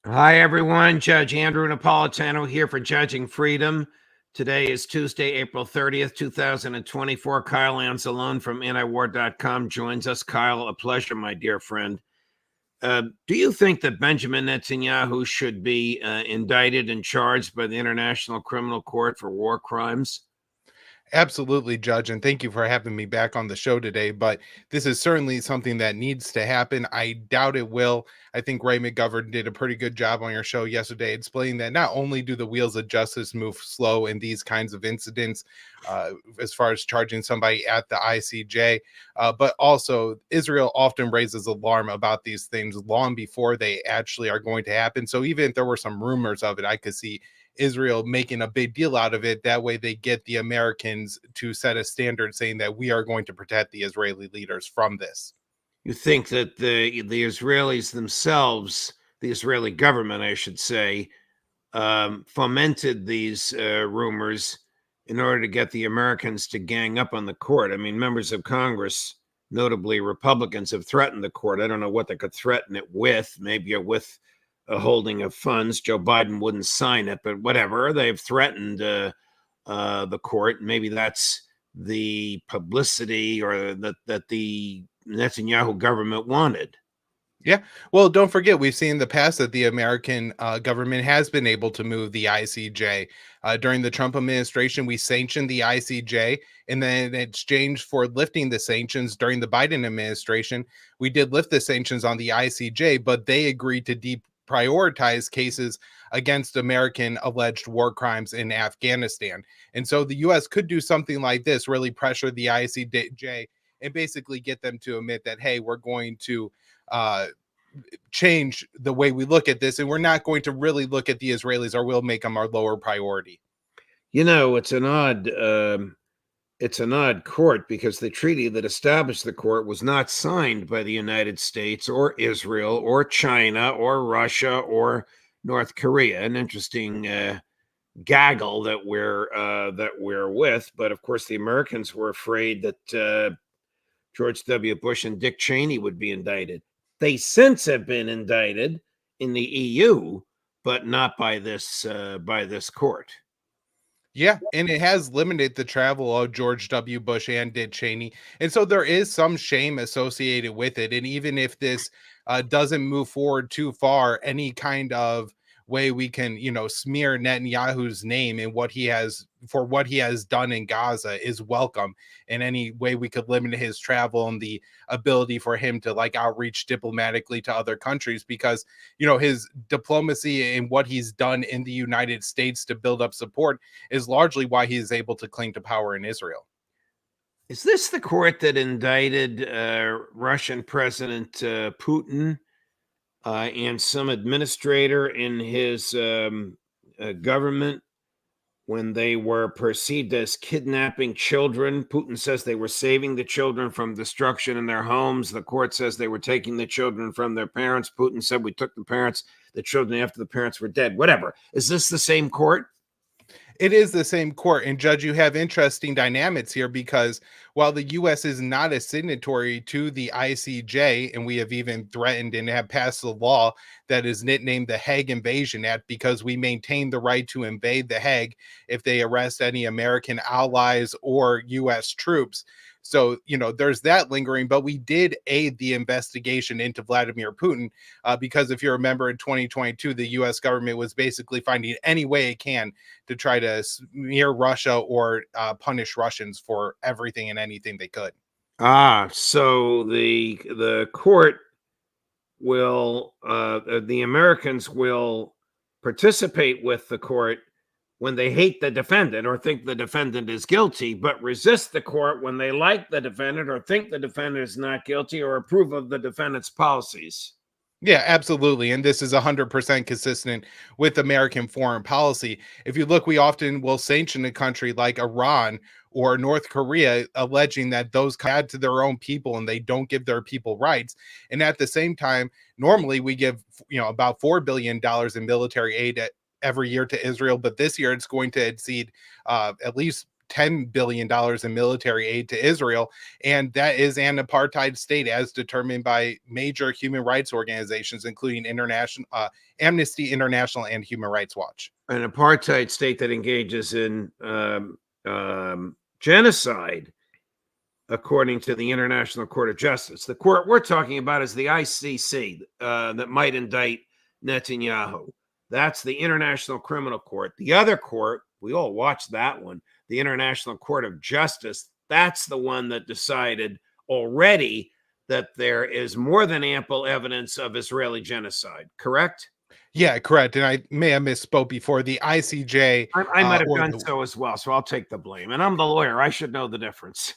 Hi, everyone. Judge Andrew Napolitano here for Judging Freedom. Today is Tuesday, April 30th, 2024. Kyle Anzalone from antiwar.com joins us. Kyle, a pleasure, my dear friend. Do you think that Benjamin Netanyahu should be indicted and charged by the International Criminal Court for war crimes? Absolutely, Judge, and thank you for having me back on the show today. But this is certainly something that needs to happen. I doubt it will. I think Ray McGovern did a pretty good job on your show yesterday explaining that not only do the wheels of justice move slow in these kinds of incidents, as far as charging somebody at the ICJ, but also Israel often raises alarm about these things long before they actually are going to happen. So even if there were some rumors of it, I could see Israel making a big deal out of it. That way they get the Americans to set a standard saying that we are going to protect the Israeli leaders from this. You think that the Israelis themselves, the Israeli government, I should say, fomented these rumors in order to get the Americans to gang up on the court? I mean, members of Congress, notably Republicans, have threatened the court. I don't know what they could threaten it with, maybe with a holding of funds. Joe Biden wouldn't sign it, but whatever. They've threatened the court. Maybe that's the publicity or that the Netanyahu government wanted. Yeah. Well, don't forget, we've seen in the past that the American government has been able to move the ICJ. During the Trump administration, we sanctioned the ICJ. And then in exchange for lifting the sanctions during the Biden administration, we did lift the sanctions on the ICJ, but they agreed to deprioritize cases against American alleged war crimes in Afghanistan. And so the U.S. could do something like this, really pressure the ICJ and basically get them to admit that, hey, we're going to uh, change the way we look at this, and we're not going to really look at the Israelis, or we'll make them our lower priority. You know, it's an odd court because the treaty that established the court was not signed by the United States or Israel or China or Russia or North Korea. An interesting gaggle that we're with, but of course the Americans were afraid that George W. Bush and Dick Cheney would be indicted. They since have been indicted in the EU, but not by this court. Yeah, and it has limited the travel of George W. Bush and Dick Cheney. And so there is some shame associated with it. And even if this doesn't move forward too far, any kind of way we can, smear Netanyahu's name and what he has done in Gaza is welcome. In any way we could limit his travel and the ability for him to like outreach diplomatically to other countries, because his diplomacy and what he's done in the United States to build up support is largely why he is able to cling to power in Israel. Is this the court that indicted Russian President Putin and some administrator in his government when they were perceived as kidnapping children? Putin says they were saving the children from destruction in their homes. The court says they were taking the children from their parents. Putin said we took the children after the parents were dead. Whatever. Is this the same court? It is the same court. And Judge, you have interesting dynamics here, because while the U.S. is not a signatory to the ICJ, and we have even threatened and have passed a law that is nicknamed the Hague Invasion Act, because we maintain the right to invade the Hague if they arrest any American allies or U.S. troops. So, there's that lingering, but we did aid the investigation into Vladimir Putin, because if you remember in 2022, the U.S. government was basically finding any way it can to try to smear Russia or punish Russians for everything and anything they could. So the court will the Americans will participate with the court when they hate the defendant or think the defendant is guilty, but resist the court when they like the defendant or think the defendant is not guilty or approve of the defendant's policies. Yeah, absolutely. And this is 100% consistent with American foreign policy. If you look, we often will sanction a country like Iran or North Korea, alleging that those add to their own people and they don't give their people rights. And at the same time, normally we give, about $4 billion in military aid every year to Israel, but this year it's going to exceed at least $10 billion in military aid to Israel. And that is an apartheid state as determined by major human rights organizations, including Amnesty International and Human Rights Watch. An apartheid state that engages in genocide, according to the International Court of Justice. The court we're talking about is the ICC that might indict Netanyahu. That's the International Criminal Court. The other court, we all watched that one, the International Court of Justice, that's the one that decided already that there is more than ample evidence of Israeli genocide, correct? Yeah, correct. And I may have misspoke before. The ICJ. I might have done so as well, so I'll take the blame. And I'm the lawyer. I should know the difference.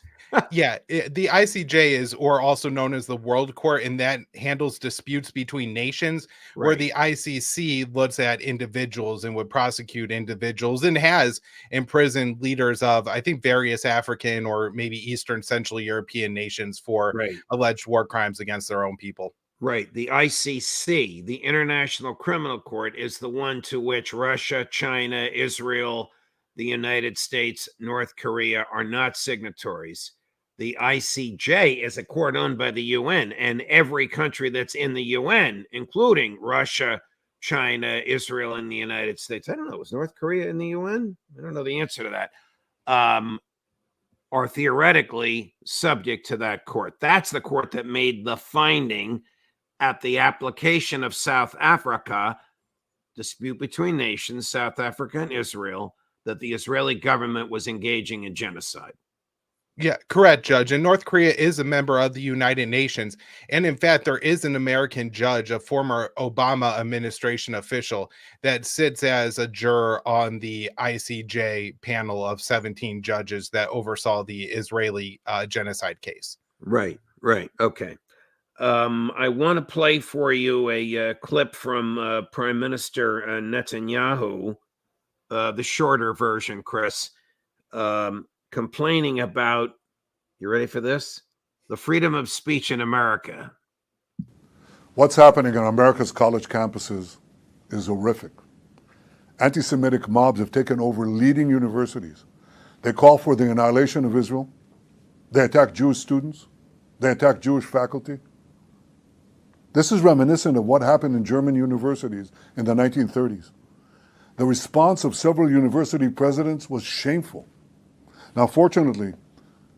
Yeah, the ICJ is, or also known as the World Court, and that handles disputes between nations, where Right. the ICC looks at individuals and would prosecute individuals and has imprisoned leaders of, I think, various African or maybe Eastern Central European nations for Right. alleged war crimes against their own people. Right. The ICC, the International Criminal Court, is the one to which Russia, China, Israel, the United States, North Korea are not signatories. The ICJ is a court owned by the UN, and every country that's in the UN, including Russia, China, Israel, and the United States. I don't know. Is North Korea in the UN? I don't know the answer to that. Are theoretically subject to that court. That's the court that made the finding at the application of South Africa, dispute between nations, South Africa and Israel, that the Israeli government was engaging in genocide. Yeah, correct, Judge. And North Korea is a member of the United Nations. And in fact, there is an American judge, a former Obama administration official, that sits as a juror on the ICJ panel of 17 judges that oversaw the Israeli genocide case. Right. Okay. I want to play for you a clip from Prime Minister Netanyahu, the shorter version, Chris, complaining about, you ready for this? The freedom of speech in America. What's happening on America's college campuses is horrific. Anti-Semitic mobs have taken over leading universities. They call for the annihilation of Israel. They attack Jewish students. They attack Jewish faculty. This is reminiscent of what happened in German universities in the 1930s. The response of several university presidents was shameful. Now, fortunately,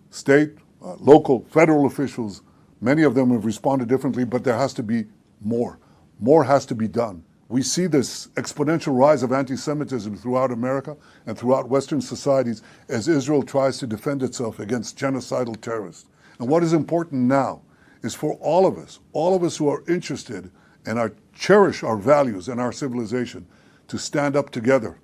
state, local, federal officials, many of them have responded differently, but there has to be more. More has to be done. We see this exponential rise of anti-Semitism throughout America and throughout Western societies as Israel tries to defend itself against genocidal terrorists. And what is important now is for all of us who are interested and cherish our values and our civilization, to stand up together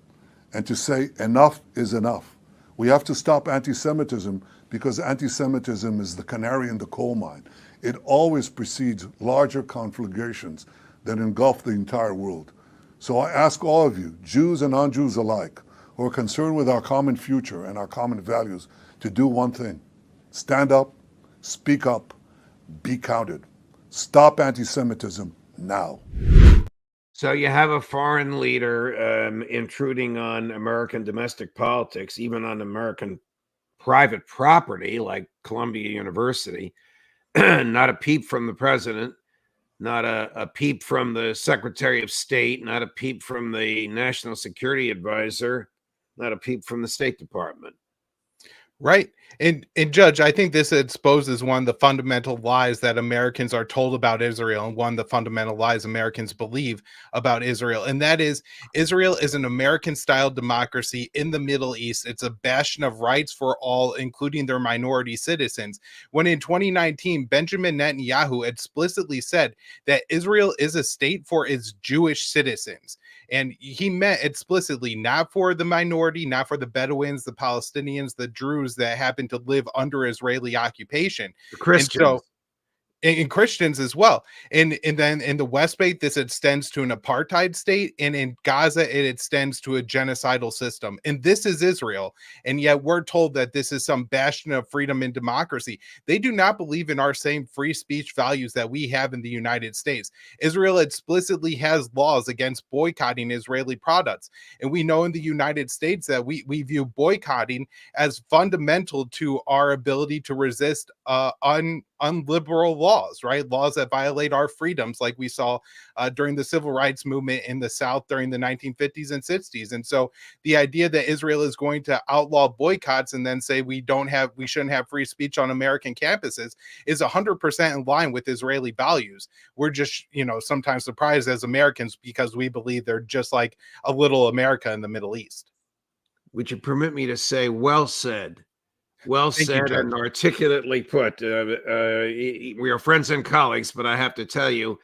and to say enough is enough. We have to stop anti-Semitism, because anti-Semitism is the canary in the coal mine. It always precedes larger conflagrations that engulf the entire world. So I ask all of you, Jews and non-Jews alike, who are concerned with our common future and our common values, to do one thing: stand up, speak up, be counted. Stop anti-Semitism now. So you have a foreign leader intruding on American domestic politics, even on American private property like Columbia University. Not a peep from the president, not a peep from the Secretary of State, not a peep from the National Security Advisor, not a peep from the State Department. Right. And Judge, I think this exposes one of the fundamental lies that Americans are told about Israel, and one of the fundamental lies Americans believe about Israel. And that is, Israel is an American-style democracy in the Middle East. It's a bastion of rights for all, including their minority citizens. When in 2019, Benjamin Netanyahu explicitly said that Israel is a state for its Jewish citizens. And he meant explicitly not for the minority, not for the Bedouins, the Palestinians, the Druze that happen to live under Israeli occupation. The Christians. And so, and Christians as well. And then in the West Bank, this extends to an apartheid state, and in Gaza, it extends to a genocidal system. And this is Israel, and yet we're told that this is some bastion of freedom and democracy. They do not believe in our same free speech values that we have in the United States. Israel explicitly has laws against boycotting Israeli products, and we know in the United States that we view boycotting as fundamental to our ability to resist unliberal laws, right? Laws that violate our freedoms, like we saw during the civil rights movement in the South during the 1950s and 60s. And so the idea that Israel is going to outlaw boycotts and then say we shouldn't have free speech on American campuses is 100% in line with Israeli values. We're just, sometimes surprised as Americans because we believe they're just like a little America in the Middle East. Would you permit me to say, well said? Well Thank you, said Judge. and articulately put. We are friends and colleagues, but I have to tell you,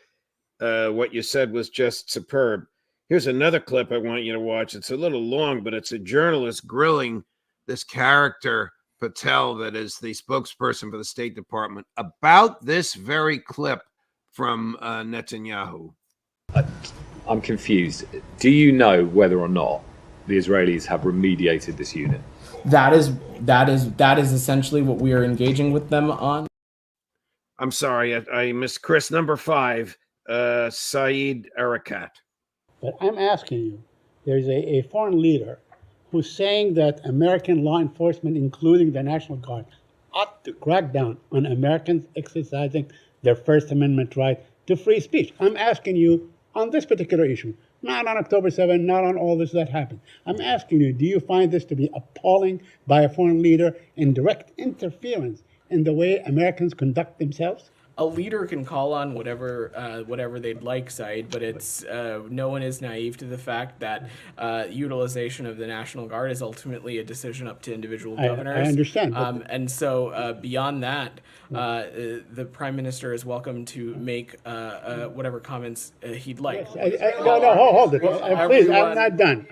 what you said was just superb. Here's another clip I want you to watch. It's a little long, but it's a journalist grilling this character, Patel, that is the spokesperson for the State Department, about this very clip from Netanyahu. I'm confused. Do you know whether or not the Israelis have remediated this unit? That is essentially what we are engaging with them on. I'm sorry, I missed Chris. Number 5, Saeed Arakat. But I'm asking you, there's a foreign leader who's saying that American law enforcement, including the National Guard, ought to crack down on Americans exercising their First Amendment right to free speech. I'm asking you on this particular issue, not on October 7th, not on all this that happened. I'm asking you, do you find this to be appalling by a foreign leader and direct interference in the way Americans conduct themselves? A leader can call on whatever they'd like, Said, but it's no one is naive to the fact that utilization of the National Guard is ultimately a decision up to individual governors. I understand. And so beyond that, the Prime Minister is welcome to make whatever comments he'd like. No, hold it. Please, I'm not done.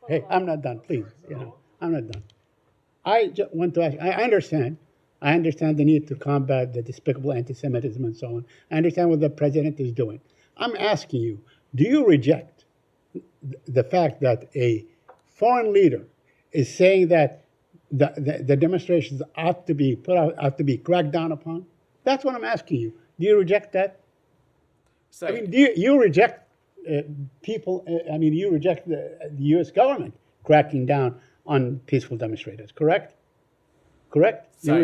Hey, I'm not done. Please, I'm not done. I just want to ask, I understand the need to combat the despicable anti-Semitism and so on. I understand what the president is doing. I'm asking you, do you reject the fact that a foreign leader is saying that the demonstrations ought to be cracked down upon? That's what I'm asking you. Do you reject that? So, do you reject you reject the U.S. government cracking down on peaceful demonstrators, correct? You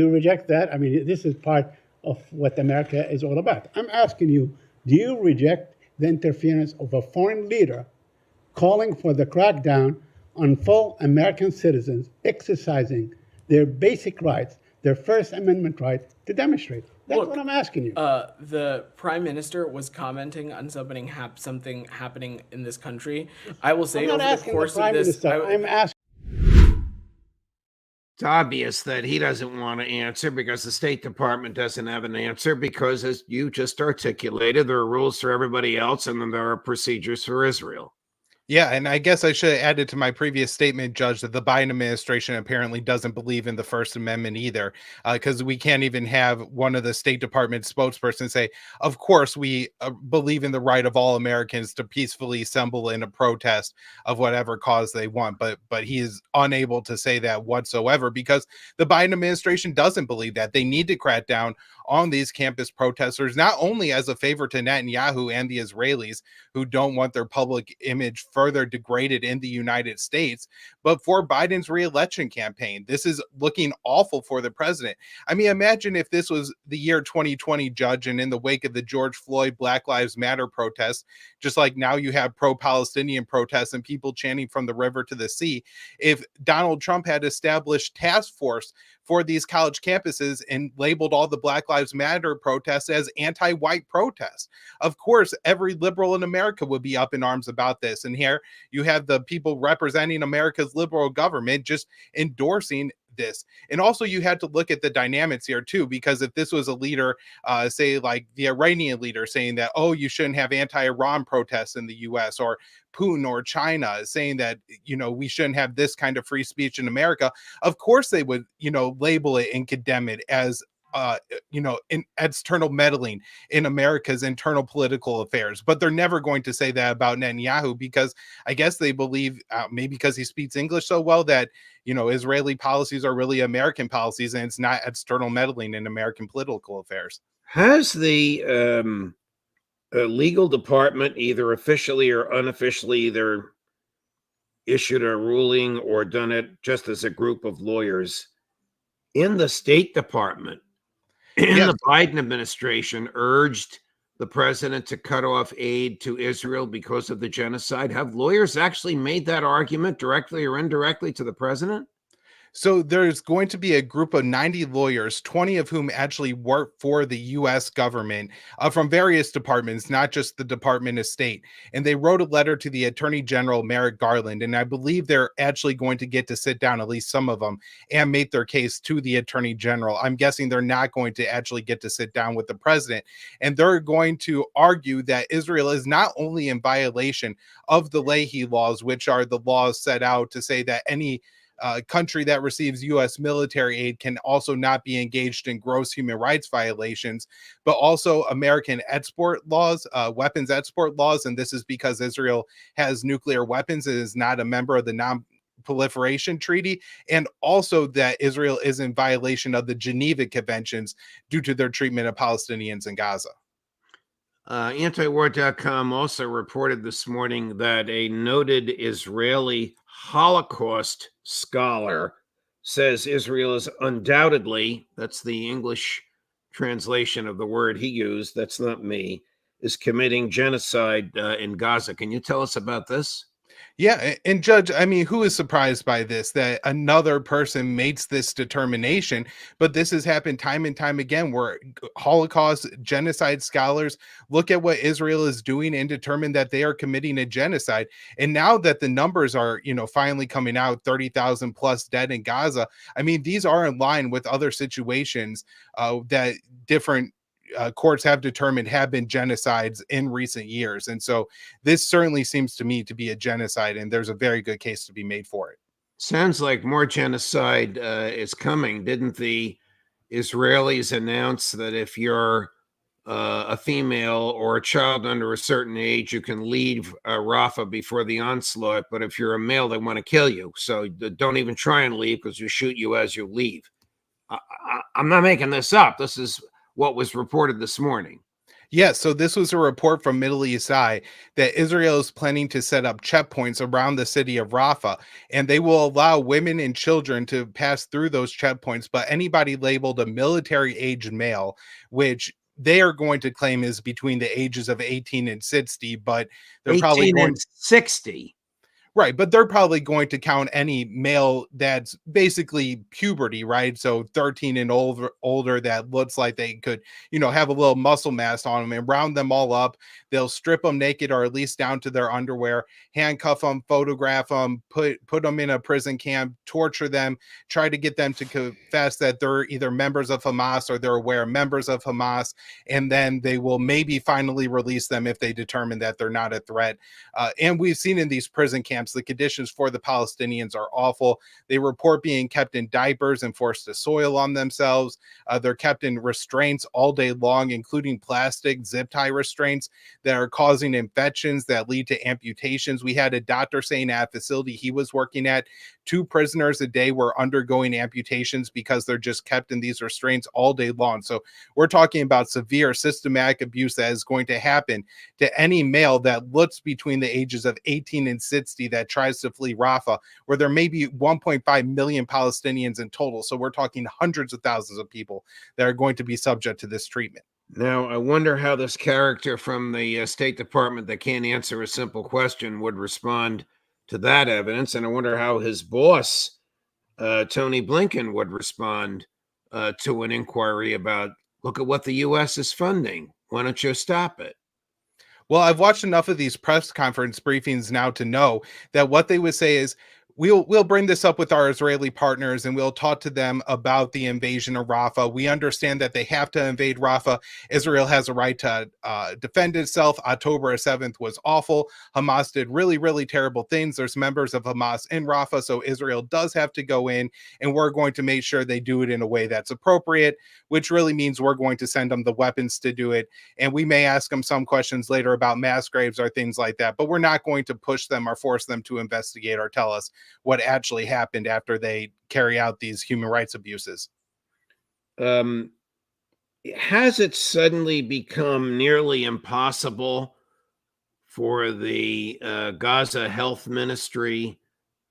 reject that? This is part of what America is all about. I'm asking you, do you reject the interference of a foreign leader calling for the crackdown on full American citizens exercising their basic rights, their First Amendment right to demonstrate? That's what I'm asking you. The Prime Minister was commenting on something happening in this country. I will say over the course of this, I'm asking. It's obvious that he doesn't want to answer because the State Department doesn't have an answer because, as you just articulated, there are rules for everybody else and then there are procedures for Israel. Yeah, and I guess I should have added to my previous statement, Judge, that the Biden administration apparently doesn't believe in the First Amendment either, because we can't even have one of the State Department spokespersons say, of course, we believe in the right of all Americans to peacefully assemble in a protest of whatever cause they want. But he is unable to say that whatsoever because the Biden administration doesn't believe that. They need to crack down on these campus protesters, not only as a favor to Netanyahu and the Israelis who don't want their public image further degraded in the United States, but for Biden's re-election campaign. This is looking awful for the president. Imagine if this was the year 2020, Judge, and in the wake of the George Floyd Black Lives Matter protests, just like now you have pro-Palestinian protests and people chanting from the river to the sea, if Donald Trump had established task force for these college campuses and labeled all the Black Lives Matter protests as anti-white protests. Of course, every liberal in America would be up in arms about this. And here you have the people representing America's liberal government just endorsing this. And also you had to look at the dynamics here too, because if this was a leader, say like the Iranian leader saying that, oh, you shouldn't have anti-Iran protests in the US, or Putin or China saying that, we shouldn't have this kind of free speech in America, of course they would, label it and condemn it as in external meddling in America's internal political affairs. But they're never going to say that about Netanyahu, because I guess they believe, maybe because he speaks English so well, that Israeli policies are really American policies, and it's not external meddling in American political affairs. Has the legal department, either officially or unofficially, either issued a ruling or done it just as a group of lawyers in the State Department, in Yes. the Biden administration, urged the president to cut off aid to Israel because of the genocide? Have lawyers actually made that argument directly or indirectly to the president? So there's going to be a group of 90 lawyers, 20 of whom actually work for the US government, from various departments, not just the Department of State. And they wrote a letter to the Attorney General, Merrick Garland. And I believe they're actually going to get to sit down, at least some of them, and make their case to the Attorney General. I'm guessing they're not going to actually get to sit down with the president. And they're going to argue that Israel is not only in violation of the Leahy laws, which are the laws set out to say that any country that receives U.S. military aid can also not be engaged in gross human rights violations, but also American export laws, weapons export laws. And this is because Israel has nuclear weapons and is not a member of the Non-Proliferation Treaty, and also that Israel is in violation of the Geneva Conventions due to their treatment of Palestinians in Gaza. Antiwar.com also reported this morning that a noted Israeli Holocaust scholar says Israel is undoubtedly, that's the English translation of the word he used, that's not me, is committing genocide in Gaza. Can you tell us about this? Yeah, and Judge, I mean, who is surprised by this, that another person makes this determination? But this has happened time and time again, where Holocaust genocide scholars look at what Israel is doing and determine that they are committing a genocide. And now that the numbers are, finally coming out, 30,000 plus dead in Gaza, I mean, these are in line with other situations that different courts have determined have been genocides in recent years. And so this certainly seems to me to be a genocide, and there's a very good case to be made for it. Sounds like more genocide is coming. Didn't the Israelis announce that if you're a female or a child under a certain age, you can leave Rafah before the onslaught, but if you're a male, they want to kill you. So don't even try and leave, because you shoot you as you leave. I'm not making this up. This is what was reported this morning. Yeah, so this was a report from Middle East Eye that Israel is planning to set up checkpoints around the city of Rafah, and they will allow women and children to pass through those checkpoints, but anybody labeled a military-aged male, which they are going to claim is between the ages of 18 and 60, but they're 18 probably going and 60. Right, but they're probably going to count any male that's basically puberty, right? So 13 and older that looks like they could, have a little muscle mass on them, and round them all up. They'll strip them naked, or at least down to their underwear, handcuff them, photograph them, put them in a prison camp, torture them, try to get them to confess that they're either members of Hamas or they're aware members of Hamas, and then they will maybe finally release them if they determine that they're not a threat. And we've seen in these prison camps, the conditions for the Palestinians are awful. They report being kept in diapers and forced to soil on themselves. They're kept in restraints all day long, including plastic zip tie restraints that are causing infections that lead to amputations. We had a doctor saying at a facility he was working at, 2 prisoners a day were undergoing amputations because they're just kept in these restraints all day long. So we're talking about severe systematic abuse that is going to happen to any male that looks between the ages of 18 and 60 that tries to flee Rafah, where there may be 1.5 million Palestinians in total. So we're talking hundreds of thousands of people that are going to be subject to this treatment. Now, I wonder how this character from the State Department that can't answer a simple question would respond to that evidence. And I wonder how his boss, Tony Blinken, would respond to an inquiry about, look at what the U.S. is funding. Why don't you stop it? Well, I've watched enough of these press conference briefings now to know that what they would say is, we'll bring this up with our Israeli partners, and we'll talk to them about the invasion of Rafah. We understand that they have to invade Rafah. Israel has a right to defend itself. October 7th was awful. Hamas did really, really terrible things. There's members of Hamas in Rafah, so Israel does have to go in, and we're going to make sure they do it in a way that's appropriate, which really means we're going to send them the weapons to do it. And we may ask them some questions later about mass graves or things like that, but we're not going to push them or force them to investigate or tell us what actually happened after they carry out these human rights abuses. Has it suddenly become nearly impossible for the Gaza Health Ministry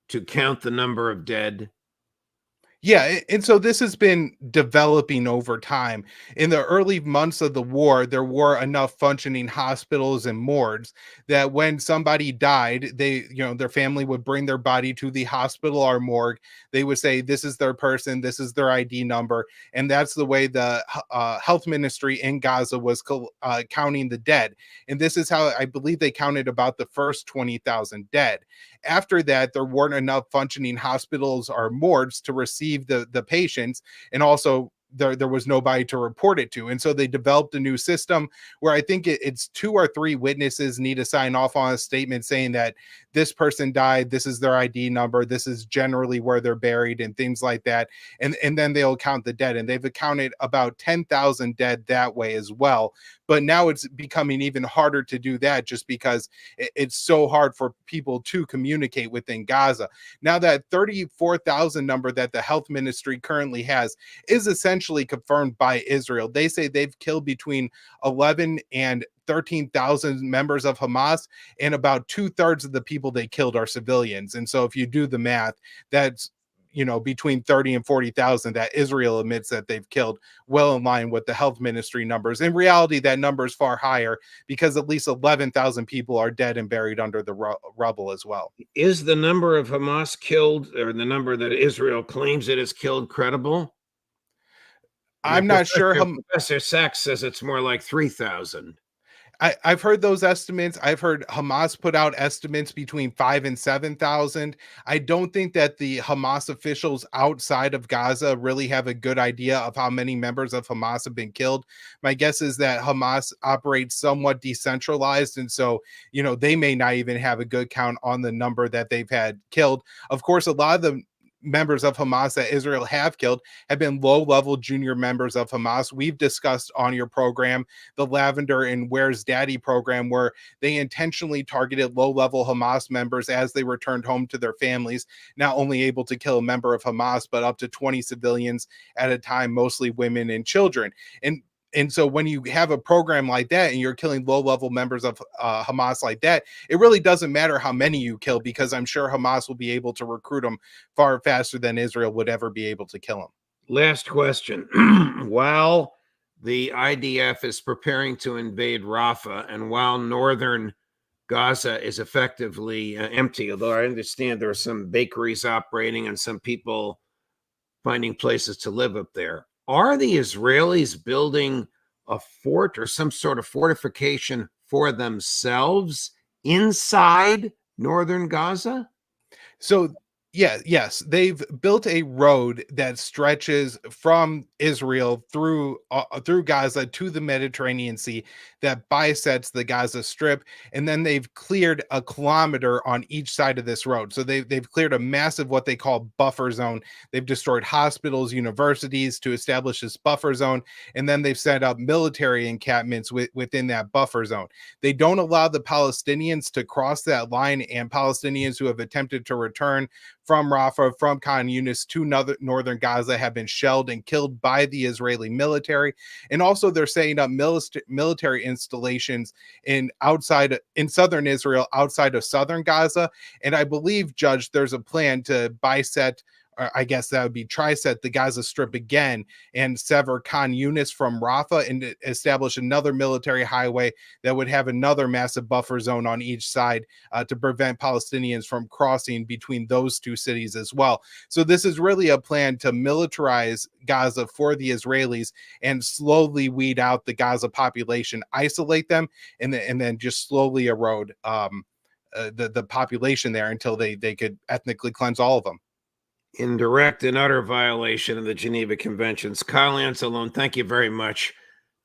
to count the number of dead? Yeah, and so this has been developing over time. In the early months of the war, there were enough functioning hospitals and morgues that when somebody died, their family would bring their body to the hospital or morgue. They would say, this is their person, this is their ID number. And that's the way the health ministry in Gaza was counting the dead. And this is how I believe they counted about the first 20,000 dead. After that, there weren't enough functioning hospitals or morgues to receive the patients, and also there was nobody to report it to. And so they developed a new system where I think it's 2 or 3 witnesses need to sign off on a statement saying that this person died, this is their ID number, this is generally where they're buried, and things like that. And then they'll count the dead. And they've accounted about 10,000 dead that way as well. But now it's becoming even harder to do that just because it's so hard for people to communicate within Gaza. Now that 34,000 number that the health ministry currently has is essentially confirmed by Israel. They say they've killed between 11 and 13,000 members of Hamas, and about 2/3 of the people they killed are civilians. And so if you do the math, that's between 30 and 40,000 that Israel admits that they've killed, well in line with the health ministry numbers. In reality, that number is far higher because at least 11,000 people are dead and buried under the rubble as well. Is the number of Hamas killed, or the number that Israel claims it has killed, credible? I'm not sure. Professor Sachs says it's more like 3,000. I've heard those estimates. I've heard Hamas put out estimates between 5,000 and 7,000. I don't think that the Hamas officials outside of Gaza really have a good idea of how many members of Hamas have been killed. My guess is that Hamas operates somewhat decentralized, and so they may not even have a good count on the number that they've had killed. Of course, a lot of the members of Hamas that Israel have killed have been low-level junior members of Hamas. We've discussed on your program the Lavender and Where's Daddy program, where they intentionally targeted low-level Hamas members as they returned home to their families, not only able to kill a member of Hamas, but up to 20 civilians at a time, mostly women and children. And so when you have a program like that and you're killing low-level members of Hamas like that, it really doesn't matter how many you kill, because I'm sure Hamas will be able to recruit them far faster than Israel would ever be able to kill them. Last question. While the IDF is preparing to invade Rafah, and while northern Gaza is effectively empty, although I understand there are some bakeries operating and some people finding places to live up there, are the Israelis building a fort or some sort of fortification for themselves inside northern Gaza? So yes, they've built a road that stretches from Israel through Gaza to the Mediterranean Sea that bisects the Gaza Strip, and then they've cleared a kilometer on each side of this road. So they've cleared a massive what they call buffer zone. They've destroyed hospitals, universities to establish this buffer zone, and then they've set up military encampments within that buffer zone. They don't allow the Palestinians to cross that line, and Palestinians who have attempted to return from Rafah, from Khan Yunis to northern Gaza have been shelled and killed by the Israeli military. And also they're setting up military installations in southern Israel, outside of southern Gaza. And I believe, Judge, there's a plan to bisect, or I guess that would be triset, the Gaza Strip again and sever Khan Yunis from Rafah and establish another military highway that would have another massive buffer zone on each side to prevent Palestinians from crossing between those two cities as well. So this is really a plan to militarize Gaza for the Israelis and slowly weed out the Gaza population, isolate them, and then just slowly erode the population there until they could ethnically cleanse all of them. In direct and utter violation of the Geneva Conventions. Kyle Anzalone, thank you very much.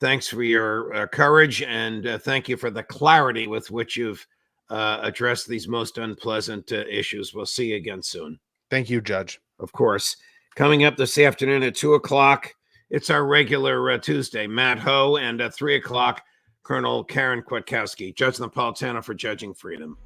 Thanks for your courage, and thank you for the clarity with which you've addressed these most unpleasant issues. We'll see you again soon. Thank you, Judge. Of course. Coming up this afternoon at 2 o'clock, it's our regular Tuesday. Matt Ho, and at 3 o'clock, Colonel Karen Kwiatkowski, Judge Napolitano for Judging Freedom.